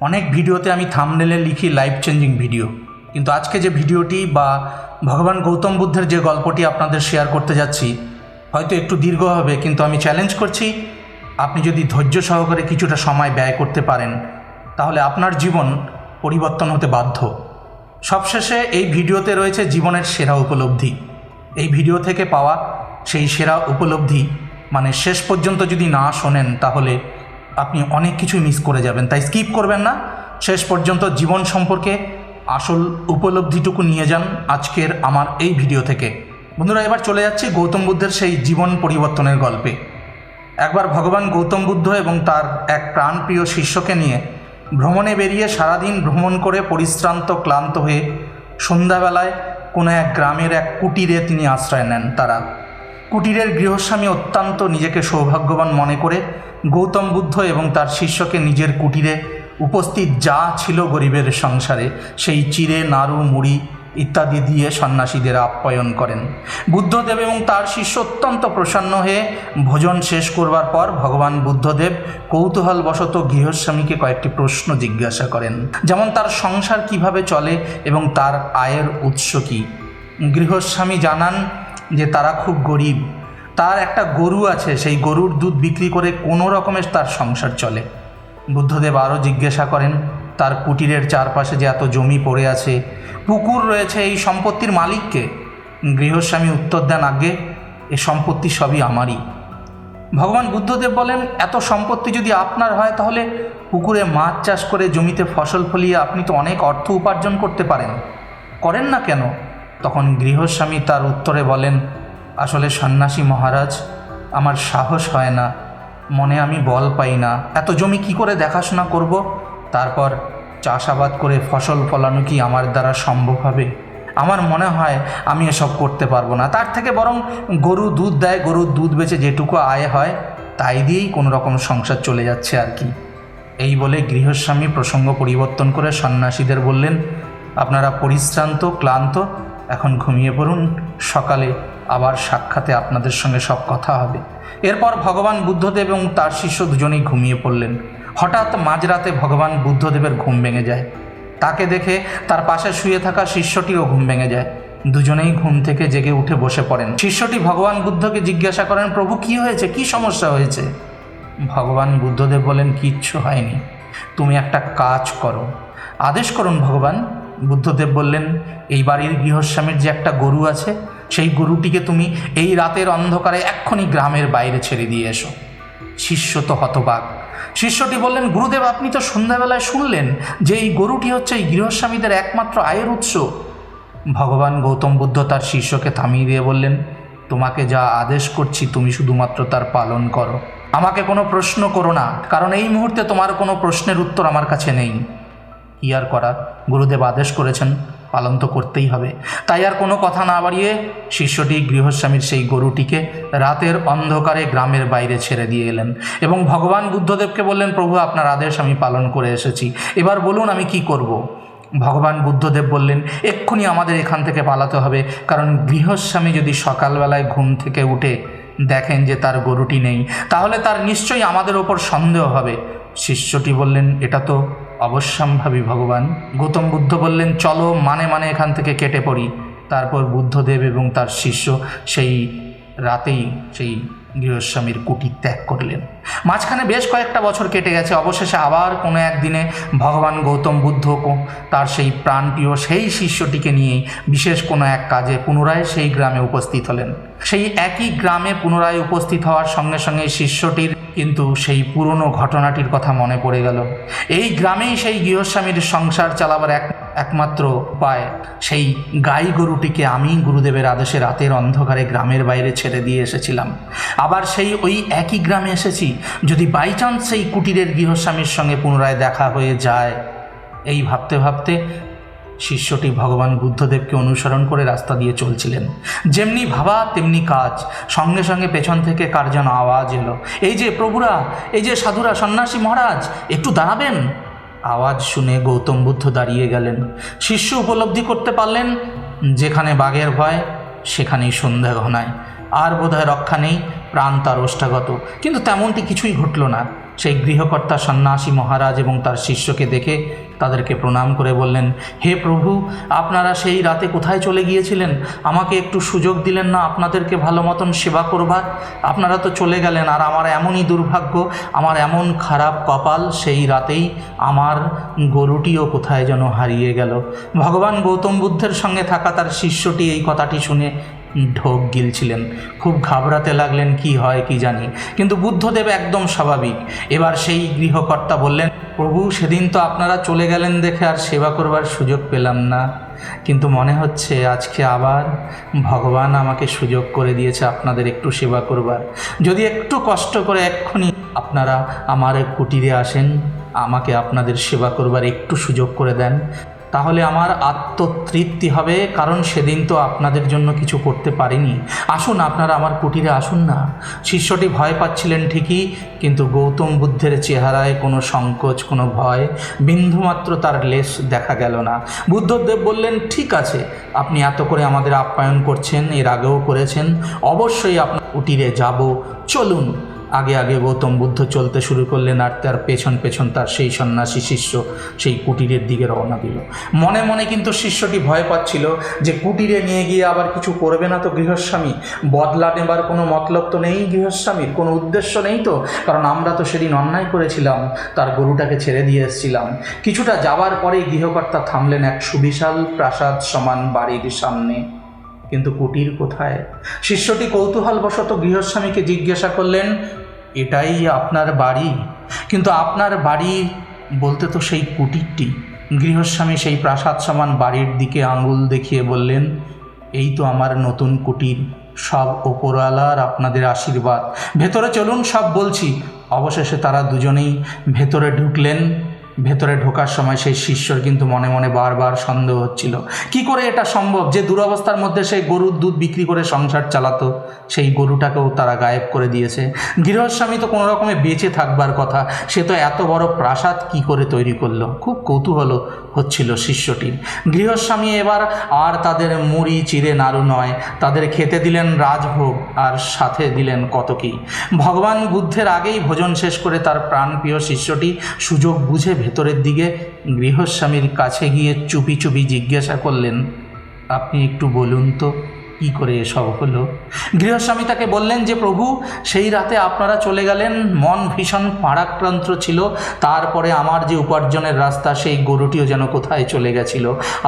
অনেক ভিডিওতে আমি থাম্বনেলে লিখি লাইফ চেঞ্জিং ভিডিও, কিন্তু আজকে যে ভিডিওটি বা ভগবান গৌতম বুদ্ধের যে গল্পটি আপনাদের শেয়ার করতে যাচ্ছি হয়তো একটু দীর্ঘ হবে, কিন্তু আমি চ্যালেঞ্জ করছি আপনি যদি ধৈর্য সহকারে কিছুটা সময় ব্যয় করতে পারেন তাহলে আপনার জীবন পরিবর্তন হতে বাধ্য। সবশেষে এই ভিডিওতে রয়েছে জীবনের সেরা উপলব্ধি। এই ভিডিও থেকে পাওয়া সেই সেরা উপলব্ধি মানে শেষ পর্যন্ত যদি না শোনেন তাহলে আপনি অনেক কিছুই মিস করে যাবেন। তাই স্কিপ করবেন না, শেষ পর্যন্ত জীবন সম্পর্কে আসল উপলব্ধিটুকু নিয়ে যান আজকের আমার এই ভিডিও থেকে। বন্ধুরা, এবার চলে যাচ্ছি গৌতম বুদ্ধের সেই জীবন পরিবর্তনের গল্পে। একবার ভগবান গৌতম বুদ্ধ এবং তার এক প্রাণপ্রিয় শিষ্যকে নিয়ে ভ্রমণে বেরিয়ে সারাদিন ভ্রমণ করে পরিশ্রান্ত ক্লান্ত হয়ে সন্ধ্যাবেলায় কোনো এক গ্রামের এক কুটিরে তিনি আশ্রয় নেন। তারা কুটিরের গৃহস্বামী অত্যন্ত নিজেকে সৌভাগ্যবান মনে করে গৌতম বুদ্ধ এবং তার শিষ্যকে নিজের কুটিরে উপস্থিত যা ছিল গরিবের সংসারে সেই চিড়ে, নাড়ু, মুড়ি ইত্যাদি দিয়ে সন্ন্যাসীদের আপ্যায়ন করেন। বুদ্ধদেব এবং তার শিষ্য অত্যন্ত প্রসন্ন হয়ে ভোজন শেষ করবার পর ভগবান বুদ্ধদেব কৌতূহলবশত গৃহস্বামীকে কয়েকটি প্রশ্ন জিজ্ঞাসা করেন, যেমন তার সংসার কিভাবে চলে এবং তার আয়ের উৎস কী। গৃহস্বামী জানান যে তারা খুব গরিব, তার একটা গরু আছে, সেই গরুর দুধ বিক্রি করে কোনো রকমের তার সংসার চলে। বুদ্ধদেব আরও জিজ্ঞাসা করেন তার কুটিরের চারপাশে যে এত জমি পড়ে আছে, পুকুর রয়েছে, এই সম্পত্তির মালিককে। গৃহস্বামী উত্তর দেন, আগে এ সম্পত্তি সবই আমারই। ভগবান বুদ্ধদেব বলেন, এত সম্পত্তি যদি আপনার হয় তাহলে পুকুরে মাছ চাষ করে জমিতে ফসল ফলিয়ে আপনি তো অনেক অর্থ উপার্জন করতে পারেন, করেন না কেন? তখন গৃহস্বামী তার উত্তরে বলেন, আসলে সন্ন্যাসী মহারাজ, আমার সাহস হয় না, মনে আমি বল পাই না, এত জমি কি করে দেখাশোনা করব? তারপর চাষাবাদ করে ফসল ফলানো কি আমার দ্বারা সম্ভব হবে? আমার মনে হয় আমি এসব করতে পারবো না। তার থেকে বরং গরু দুধ দেয়, গরুর দুধ বেচে যেটুকু আয় হয় তাই দিয়েই কোনো রকম সংসার চলে যাচ্ছে আর কি। এই বলে গৃহস্বামী প্রসঙ্গ পরিবর্তন করে সন্ন্যাসীদের বললেন, আপনারা পরিশ্রান্ত ক্লান্ত, এখন ঘুমিয়ে পড়ুন, সকালে আবার সাক্ষাতে আপনাদের সঙ্গে সব কথা হবে। এরপর ভগবান বুদ্ধদেব এবং তার শিষ্য দুজনেই ঘুমিয়ে পড়লেন। হঠাৎ মাঝরাতে ভগবান বুদ্ধদেবের ঘুম ভেঙে যায়। তাকে দেখে তার পাশে শুয়ে থাকা শিষ্যটিরও ঘুম ভেঙে যায়। দুজনেই ঘুম থেকে জেগে উঠে বসে পড়েন। শিষ্যটি ভগবান বুদ্ধকে জিজ্ঞাসা করেন, প্রভু কি হয়েছে, কি সমস্যা হয়েছে? ভগবান বুদ্ধদেব বলেন, কিচ্ছু হয়নি, তুমি একটা কাজ করো, আদেশ করুন ভগবান। বুদ্ধদেব বললেন, এই বাড়ির গৃহস্বামীর যে একটা গরু আছে, সেই গরুটিকে তুমি এই রাতের অন্ধকারে এক্ষুনি গ্রামের বাইরে ছেড়ে দিয়ে এসো। শিষ্য তো হতবাক। শিষ্যটি বললেন, গুরুদেব, আপনি তো সন্ধ্যাবেলায় শুনলেন যে এই গরুটি হচ্ছে এই গৃহস্বামীদের একমাত্র আয়ের উৎস। ভগবান গৌতম বুদ্ধ তার শিষ্যকে থামিয়ে দিয়ে বললেন, তোমাকে যা আদেশ করছি তুমি শুধুমাত্র তার পালন করো, আমাকে কোনো প্রশ্ন করো না, কারণ এই মুহূর্তে তোমার কোনো প্রশ্নের উত্তর আমার কাছে নেই। কি আর করা, গুরুদেব আদেশ করেছেন, পালন তো করতেই হবে। তাই আর কোনো কথা না বাড়িয়ে শিষ্যটি গৃহস্বামীর সেই গরুটিকে রাতের অন্ধকারে গ্রামের বাইরে ছেড়ে দিয়ে এলেন এবং ভগবান বুদ্ধদেবকে বললেন, প্রভু আপনার আদেশ আমি পালন করে এসেছি, এবার বলুন আমি কি করব? ভগবান বুদ্ধদেব বললেন, এক্ষুনি আমাদের এখান থেকে পালাতে হবে, কারণ গৃহস্বামী যদি সকালবেলায় ঘুম থেকে উঠে দেখেন যে তার গরুটি নেই তাহলে তার নিশ্চয়ই আমাদের ওপর সন্দেহ হবে। শিষ্যটি বললেন, এটা তো অবশ্যম্ভাবী ভগবান। গৌতম বুদ্ধ বললেন, চলো মানে এখান থেকে কেটে পড়ি। তারপর বুদ্ধদেব এবং তার শিষ্য সেই রাতেই সেই গৃহস্বামীর কুটির ত্যাগ করলেন। মাঝখানে বেশ কয়েকটা বছর কেটে গেছে। অবশেষে আবার কোনো একদিনে ভগবান গৌতম বুদ্ধ তার সেই প্রাণপ্রিয় সেই শিষ্যটিকে নিয়েই বিশেষ কোনো এক কাজে পুনরায় সেই গ্রামে উপস্থিত হলেন। সেই একই গ্রামে পুনরায় উপস্থিত হওয়ার সঙ্গে সঙ্গে শিষ্যটির কিন্তু সেই পুরনো ঘটনাটির কথা মনে পড়ে গেল। এই গ্রামেই সেই গৃহস্বামীর সংসার চালাবার একমাত্র উপায়, সেই গাই গরুটিকে আমি গুরুদেবের আদেশে রাতের অন্ধকারে গ্রামের বাইরে ছেড়ে দিয়ে এসেছিলাম। আবার সেই ওই একই গ্রামে এসেছি, যদি বাই চান্স সেই কুটিরের গৃহস্বামীর সঙ্গে পুনরায় দেখা হয়ে যায়। এই ভাবতে ভাবতে শিষ্যটি ভগবান বুদ্ধদেবকে অনুসরণ করে রাস্তা দিয়ে চলছিলেন। যেমনি ভাবা তেমনি কাজ। সঙ্গে সঙ্গে পেছন থেকে কার যেন আওয়াজ এলো, এই যে প্রভুরা, এই যে সাধুরা, সন্ন্যাসী মহারাজ, একটু দাঁড়াবেন। আওয়াজ শুনে গৌতম বুদ্ধ দাঁড়িয়ে গেলেন। শিষ্য উপলব্ধি করতে পারলেন, যেখানে বাঘের ভয় সেখানেই সন্ধ্যা ঘনায়, আর বোধহয় রক্ষা নেই, প্রাণ তার ওষ্ঠাগত। কিন্তু তেমনটি কিছুই ঘটল না। সেই গৃহকর্তা সন্ন্যাসী মহারাজ এবং তার শিষ্যকে দেখে তাদেরকে প্রণাম করে বললেন, হে প্রভু, আপনারা সেই রাতে কোথায় চলে গিয়েছিলেন? আমাকে একটু সুযোগ দিলেন না আপনাদেরকে ভালো মতন সেবা করবার? আপনারা তো চলে গেলেন, আর আমার এমনই দুর্ভাগ্য, আমার এমন খারাপ কপাল, সেই রাতেই আমার গরুটিও কোথায় যেন হারিয়ে গেল। ভগবান গৌতম বুদ্ধের সঙ্গে থাকা তার শিষ্যটি এই কথাটি শুনে ঢোক গিলছিলেন, খুব ঘাবড়াতে লাগলেন, কি হয় কি জানি। কিন্তু বুদ্ধদেব একদম স্বাভাবিক। এবার সেই গৃহকর্তা বললেন, প্রভু, সেদিন তো আপনারা চলে গেলেন দেখে আর সেবা করবার সুযোগ পেলাম না, কিন্তু মনে হচ্ছে আজকে আবার ভগবান আমাকে সুযোগ করে দিয়েছে আপনাদের একটু সেবা করবার। যদি একটু কষ্ট করে এক্ষুনি আপনারা আমার কুটিরে আসেন, আমাকে আপনাদের সেবা করবার একটু সুযোগ করে দেন, তাহলে আমার আত্মতৃপ্তি হবে, কারণ সেদিন তো আপনাদের জন্য কিছু করতে পারিনি। আসুন, আপনারা আমার কুটিরে আসুন না। শিষ্যটি ভয় পাচ্ছিলেন ঠিকই, কিন্তু গৌতম বুদ্ধের চেহারায় কোনো সংকোচ, কোনো ভয় বিন্দুমাত্র তার লেশ দেখা গেল না। বুদ্ধদেব বললেন, ঠিক আছে, আপনি এত করে আমাদের আপ্যায়ন করছেন, এর আগেও করেছেন, অবশ্যই আপনার কুটিরে যাব, চলুন। আগে আগে গৌতম বুদ্ধ চলতে শুরু করলেন, আর তার পেছন পেছন তার সেই সন্ন্যাসী শিষ্য সেই কুটিরের দিকে রওনা দিল। মনে মনে কিন্তু শিষ্যটি ভয় পাচ্ছিল যে কুটিরে নিয়ে গিয়ে আবার কিছু করবে না তো গৃহস্বামী, বদলা নেবার কোনো মতলব তো নেই গৃহস্বামীর, কোনো উদ্দেশ্য নেই তো, কারণ আমরা তো সেদিন অন্যায় করেছিলাম, তার গরুটাকে ছেড়ে দিয়ে এসেছিলাম। কিছুটা যাওয়ার পরেই গৃহকর্তা থামলেন এক সুবিশাল প্রাসাদ সমান বাড়ির সামনে, কিন্তু কুটির কোথায়? শিষ্যটি কৌতূহলবশত গৃহস্বামীকে জিজ্ঞাসা করলেন, এটাই আপনার বাড়ি? কিন্তু আপনার বাড়ি বলতে তো সেই কুটিরটি। গৃহস্বামী সেই প্রাসাদ সমান বাড়ির দিকে আঙুল দেখিয়ে বললেন, এই তো আমার নতুন কুটির, সব ওপরওয়ালার আপনাদের আশীর্বাদ, ভেতরে চলুন, সব বলছি। অবশেষে তারা দুজনেই ভেতরে ঢুকলেন। ভেতরে ঢোকার সময় সেই শিষ্যর কিন্তু মনে মনে বারবার সন্দেহ হচ্ছিল, কি করে এটা সম্ভব যে দুরবস্থার মধ্যে সেই গরুর দুধ বিক্রি করে সংসার চালাতো, সেই গরুটাকেও তারা গায়েব করে দিয়েছে। গৃহস্বামী তো কোনো রকমে বেঁচে থাকবার কথা, সে তো এত বড় প্রাসাদ কি করে তৈরি করলো? খুব কৌতূহল হচ্ছিল শিষ্যটির। গৃহস্বামী এবার আর তাদের মুড়ি চিড়ে নাড়ু নয়, তাদের খেতে দিলেন রাজভোগ, আর সাথে দিলেন কত কি। ভগবান বুদ্ধের আগেই ভোজন শেষ করে তার প্রাণপ্রিয় শিষ্যটি সুযোগ বুঝে ভেতরের দিকে গৃহস্বামীর কাছে গিয়ে চুপি চুপি জিজ্ঞাসা করলেন, আপনি একটু বলুন তো কি করে এসব হলো? গৃহস্বামী তাকে বললেন যে, প্রভু, সেই রাতে আপনারা চলে গেলেন, মন ভীষণ পাড়াক্রান্ত ছিল, তারপরে আমার যে উপার্জনের রাস্তা, সেই গরুটিও যেন কোথায় চলে গেছিল,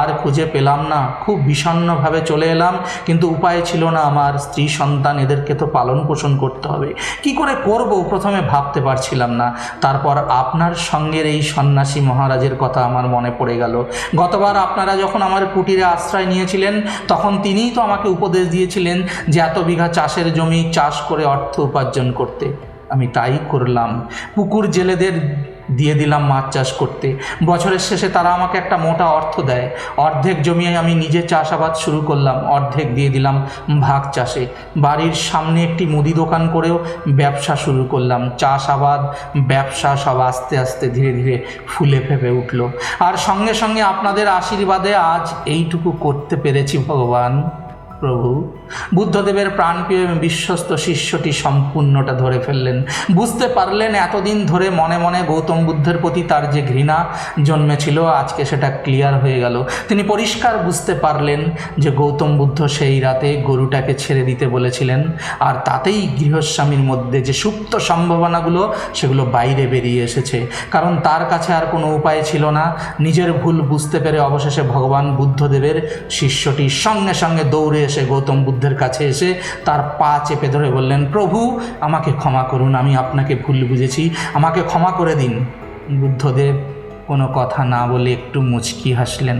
আর খুঁজে পেলাম না, খুব বিষণ্ণভাবে চলে এলাম, কিন্তু উপায় ছিল না, আমার স্ত্রী সন্তান এদেরকে তো পালন পোষণ করতে হবে, কি করে করব প্রথমে ভাবতে পারছিলাম না। তারপর আপনার সঙ্গের এই সন্ন্যাসী মহারাজের কথা আমার মনে পড়ে গেল। গতবার আপনারা যখন আমার কুটিরে আশ্রয় নিয়েছিলেন, তখন তিনিই তো আমাকে উপদেশ দিয়েছিলেন যে এত বিঘা চাষের জমি চাষ করে অর্থ উপার্জন করতে। আমি তাই করলাম, পুকুর জেলেদের দিয়ে দিলাম মাছ চাষ করতে। বছরের শেষে তারা আমাকে একটা মোটা অর্থ দেয়, অর্ধেক জমি আমি নিজে চাষাবাদ শুরু করলাম, অর্ধেক দিয়ে দিলাম ভাগ চাষে। বাড়ির সামনে একটি মুদি দোকান করেও ব্যবসা শুরু করলাম। চাষাবাদ, ব্যবসা সব আস্তে আস্তে ধীরে ধীরে ফুলে ফেপে উঠল, আর সঙ্গে সঙ্গে আপনাদের আশীর্বাদে আজ এইটুকু করতে পেরেছি ভগবান। প্রভু, বুদ্ধদেবের প্রাণপ্রিয় বিশ্বস্ত শিষ্যটি সম্পূর্ণটা ধরে ফেললেন, বুঝতে পারলেন এতদিন ধরে মনে মনে গৌতম বুদ্ধের প্রতি তার যে ঘৃণা জন্মেছিল, আজকে সেটা ক্লিয়ার হয়ে গেল। তিনি পরিষ্কার বুঝতে পারলেন যে গৌতম বুদ্ধ সেই রাতে গরুটাকে ছেড়ে দিতে বলেছিলেন, আর তাতেই গৃহস্বামীর মধ্যে যে সুপ্ত সম্ভাবনাগুলো, সেগুলো বাইরে বেরিয়ে এসেছে, কারণ তার কাছে আর কোনো উপায় ছিল না। নিজের ভুল বুঝতে পেরে অবশেষে ভগবান বুদ্ধদেবের শিষ্যটি সঙ্গে সঙ্গে দৌড়ে এসে গৌতম বুদ্ধের কাছে এসে তার পা চেপে ধরে বললেন, প্রভু, আমাকে ক্ষমা করুন, আমি আপনাকে ভুল বুঝেছি, আমাকে ক্ষমা করে দিন। বুদ্ধদেব কোনো কথা না বলে একটু মুচকি হাসলেন।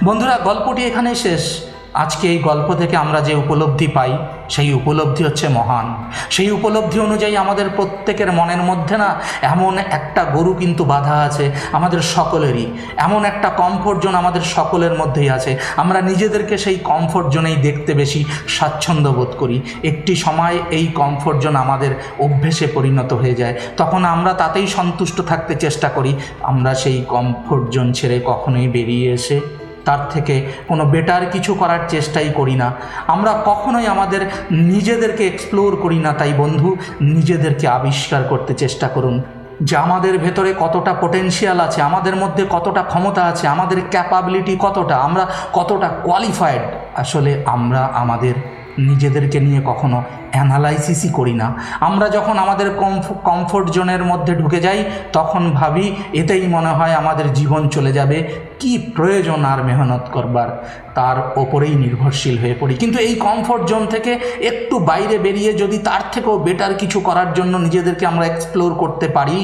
বন্ধুরা, গল্পটি এখানে শেষ। আজকে এই গল্প থেকে আমরা যে উপলব্ধি পাই, সেই উপলব্ধি হচ্ছে মহান। সেই উপলব্ধি অনুযায়ী আমাদের প্রত্যেকের মনের মধ্যে না এমন একটা গরু কিন্তু বাঁধা আছে, আমাদের সকলেরই এমন একটা কমফোর্ট জোন আমাদের সকলের মধ্যেই আছে। আমরা নিজেদেরকে সেই কমফোর্ট জোনেই দেখতে বেশি স্বাচ্ছন্দ্য বোধ করি। একটি সময় এই কমফোর্ট জোন আমাদের অভ্যেসে পরিণত হয়ে যায়, তখন আমরা তাতেই সন্তুষ্ট থাকতে চেষ্টা করি। আমরা সেই কমফোর্ট জোন ছেড়ে কখনোই বেরিয়ে এসে তার থেকে কোনো বেটার কিছু করার চেষ্টাই করি না। আমরা কখনোই আমাদের নিজেদেরকে এক্সপ্লোর করি না। তাই বন্ধু, নিজেদেরকে আবিষ্কার করতে চেষ্টা করুন। যে আমাদের ভেতরে কতটা পোটেনশিয়াল আছে, আমাদের মধ্যে কতটা ক্ষমতা আছে, আমাদের ক্যাপাবিলিটি কতটা, আমরা কতটা কোয়ালিফাইড। আসলে আমরা আমাদের নিজেদেরকে নিয়ে কখনো অ্যানালাইসিসই করি না। আমরা যখন আমাদের কমফোর্ট জোনের মধ্যে ঢুকে যাই তখন ভাবি এতেই মনে হয় আমাদের জীবন চলে যাবে, কি প্রয়োজন আর মেহনত করবার, তার ওপরেই নির্ভরশীল হয়ে পড়ি। কিন্তু এই কমফোর্ট জোন থেকে একটু বাইরে বেরিয়ে যদি তার থেকেও বেটার কিছু করার জন্য নিজেদেরকে আমরা এক্সপ্লোর করতে পারি,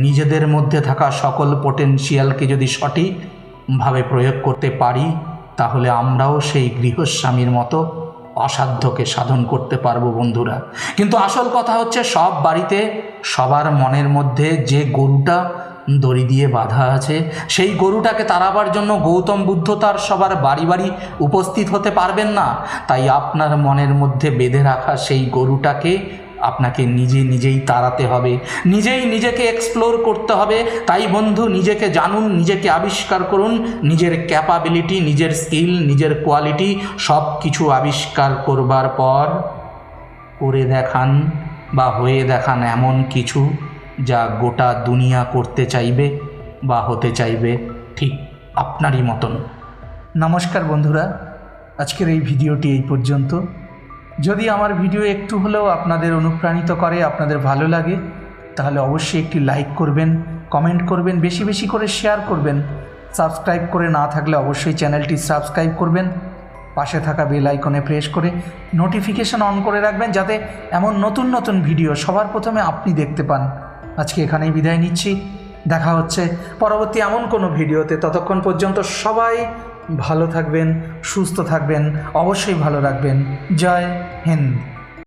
নিজেদের মধ্যে থাকা সকল পোটেনশিয়ালকে যদি সঠিকভাবে প্রয়োগ করতে পারি, তাহলে আমরাও সেই গৃহস্বামীর মতো অসাধ্যকে সাধন করতে পারবো বন্ধুরা। কিন্তু আসল কথা হচ্ছে, সব বাড়িতে সবার মনের মধ্যে যে গরুটা দড়ি দিয়ে বাঁধা আছে, সেই গরুটাকে তাড়াবার জন্য গৌতম বুদ্ধ তার সবার বাড়ি বাড়ি উপস্থিত হতে পারবেন না। তাই আপনার মনের মধ্যে বেঁধে রাখা সেই গরুটাকে আপনাকে নিজেই তাড়াতে হবে, নিজেকে এক্সপ্লোর করতে হবে। তাই বন্ধু, নিজেকে জানুন, নিজেকে আবিষ্কার করুন, নিজের ক্যাপাবিলিটি, নিজের স্কিল, নিজের কোয়ালিটি সব কিছু আবিষ্কার করবার পর করে দেখান বা হয়ে দেখান এমন কিছু যা গোটা দুনিয়া করতে চাইবে বা হতে চাইবে ঠিক আপনারই মতন। নমস্কার বন্ধুরা, আজকের এই ভিডিওটি এই পর্যন্ত। যদি আমার ভিডিও একটু হলেও আপনাদের অনুপ্রাণিত করে, আপনাদের ভালো লাগে, তাহলে অবশ্যই একটি লাইক করবেন, কমেন্ট করবেন, বেশি বেশি করে শেয়ার করবেন। সাবস্ক্রাইব করে না থাকলে অবশ্যই চ্যানেলটি সাবস্ক্রাইব করবেন, পাশে থাকা বেল আইকনে প্রেস করে নোটিফিকেশন অন করে রাখবেন, যাতে এমন নতুন নতুন ভিডিও সবার প্রথমে আপনি দেখতে পান। আজকে এখানেই বিদায় নিচ্ছি, দেখা হচ্ছে পরবর্তী এমন কোনো ভিডিওতে। ততক্ষণ পর্যন্ত সবাই ভালো থাকবেন, সুস্থ থাকবেন, অবশ্যই ভালো রাখবেন। জয় হিন্দ।